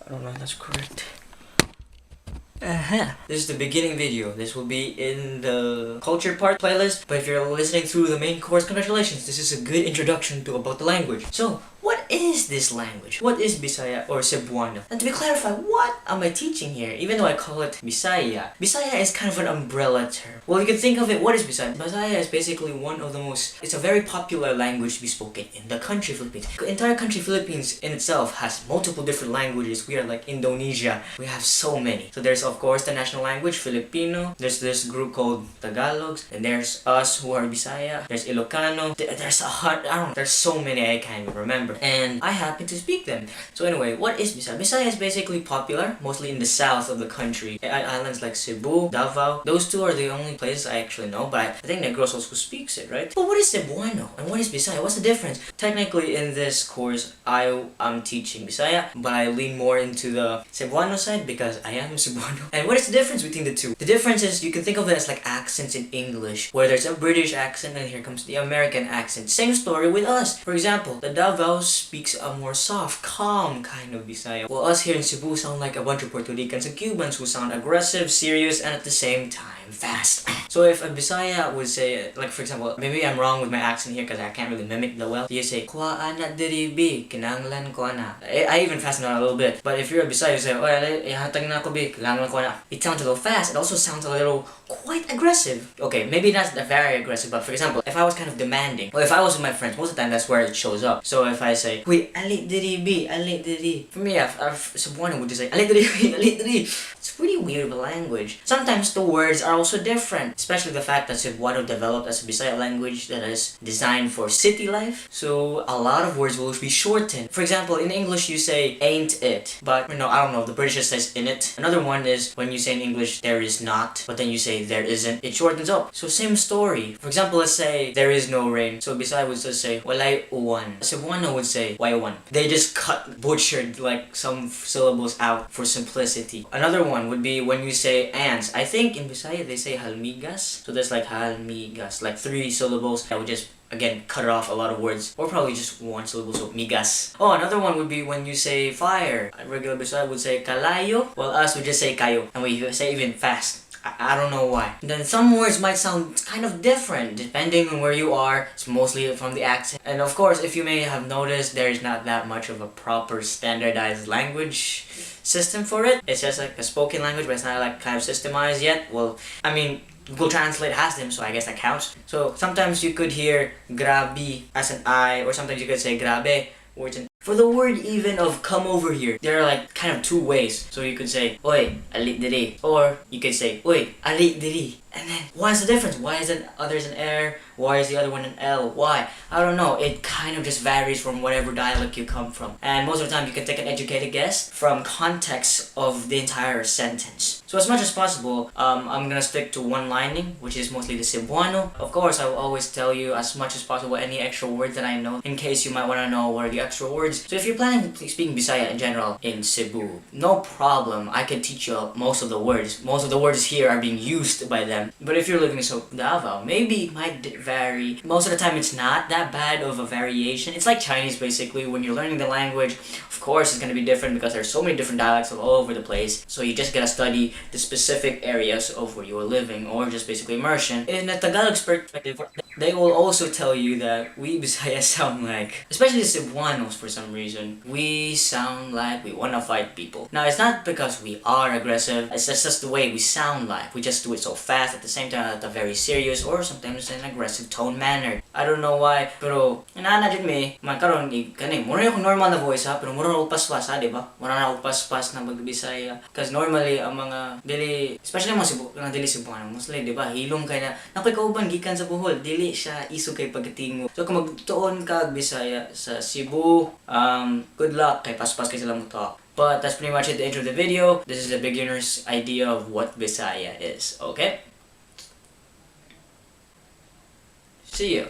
I don't know if that's correct. This is the beginning video. This will be in the culture part playlist, but if you're listening through the main course, congratulations. This is a good introduction to about the language. So, what is this language? What is Bisaya or Cebuano? And to be clarified, what am I teaching here? Even though I call it Bisaya. Bisaya is kind of an umbrella term. Well, you can think of it, what is Bisaya? Bisaya is basically one of the most, it's a very popular language to be spoken in the country Philippines. The entire country Philippines in itself has multiple different languages. We are like Indonesia. We have so many. So there's of course the national language, Filipino. There's this group called Tagalog. And there's us who are Bisaya. There's Ilocano. There's I don't know. There's so many I can't even remember. And I happen to speak them. So anyway, what is Bisaya? Bisaya is basically popular, mostly in the south of the country. Islands like Cebu, Davao. Those two are the only places I actually know, but I think Negros also speaks it, right? But what is Cebuano? And what is Bisaya? What's the difference? Technically, in this course, I am teaching Bisaya, but I lean more into the Cebuano side because I am Cebuano. And what is the difference between the two? The difference is you can think of it as like accents in English, where there's a British accent and here comes the American accent. Same story with us. For example, the Davao speaks a more soft, calm kind of Bisaya, while us here in Cebu sound like a bunch of Puerto Ricans and Cubans who sound aggressive, serious, and at the same time fast. So if a Bisaya would say, like for example, maybe I'm wrong with my accent here because I can't really mimic the well. You say, "Kwa ana diribi, kinanglan ko na." I even fasten it a little bit. But if you're a Bisaya, you say, "Oy, ihatag na ko bi, kinanglan ko na." It sounds a little fast. It also sounds a little quite aggressive. Okay, maybe not very aggressive, but for example, if I was kind of demanding, well, if I was with my friends, most of the time that's where it shows up. So if I say, "Wait, alit diribi, alit diri," for me, Cebuano would just say, "Alit diribi, alit diri." It's pretty weird of a language. Sometimes the words are also different, especially the fact that Cebuano developed as a Bisaya language that is designed for city life. So a lot of words will be shortened. For example, in English you say ain't it, but I don't know, the British says in it. Another one is when you say in English there is not, but then you say there isn't. It shortens up. So same story. For example, let's say there is no rain. So Bisaya would just say walay uwan. Cebuano would say way uwan. They just butchered like some syllables out for simplicity. Another one would be when you say ants. I think in Bisaya they say halmigas. So there's like halmigas, like 3 syllables. I would just again cut off a lot of words, or probably just 1 syllable, so migas. Oh, another one would be when you say fire. A regular Bisaya would say kalayo, while us would just say kayo, and we say even fast. I don't know why. And then some words might sound kind of different depending on where you are. It's mostly from the accent. And of course, if you may have noticed, there is not that much of a proper standardized language system for it. It's just like a spoken language, but it's not like kind of systemized yet. Well, I mean, Google Translate has them, so I guess that counts. So sometimes you could hear grabe as an I, or sometimes you could say grabe, which for the word even of come over here, there are like kind of 2 ways. So you could say, "Oy, alit diri," or you could say, "Oy, alit diri." And then, why is the difference? Why is it others an R? Why is the other one an L? Why? I don't know. It kind of just varies from whatever dialect you come from. And most of the time, you can take an educated guess from context of the entire sentence. So as much as possible, I'm gonna stick to one-lining, which is mostly the Cebuano. Of course, I will always tell you as much as possible any extra words that I know, in case you might want to know what are the extra words. So if you're planning on speaking Bisaya in general in Cebu, no problem. I can teach you most of the words. Most of the words here are being used by them. But if you're living in Davao, maybe it might vary. Most of the time, it's not that bad of a variation. It's like Chinese, basically. When you're learning the language, of course, it's going to be different because there's so many different dialects all over the place. So you just gotta study the specific areas of where you are living, or just basically immersion. In a Tagalog perspective, they will also tell you that we Bisaya sound like, especially the Cebuanos for some reason, we sound like we want to fight people. Now, it's not because we are aggressive, it's just the way we sound like. We just do it so fast at the same time at a very serious or sometimes an aggressive tone manner. I don't know why, pero inaanadjud me, magkaroon kani mura yung normal na voice ha, pero mura na paspas ha, di ba? Mura na paspas na magbisaya. Because normally ang mga dili, especially mga dili Cebuano, mostly di ba, hilong kay na nakoy kauban gikan sa Bohol, dili siya iso kay pagtingo. So kung magtuon ka Bisaya sa Cebu, good luck kay paspas kay sila mo talk. But that's pretty much it, the intro of the video. This is a beginner's idea of what Bisaya is, okay? See you.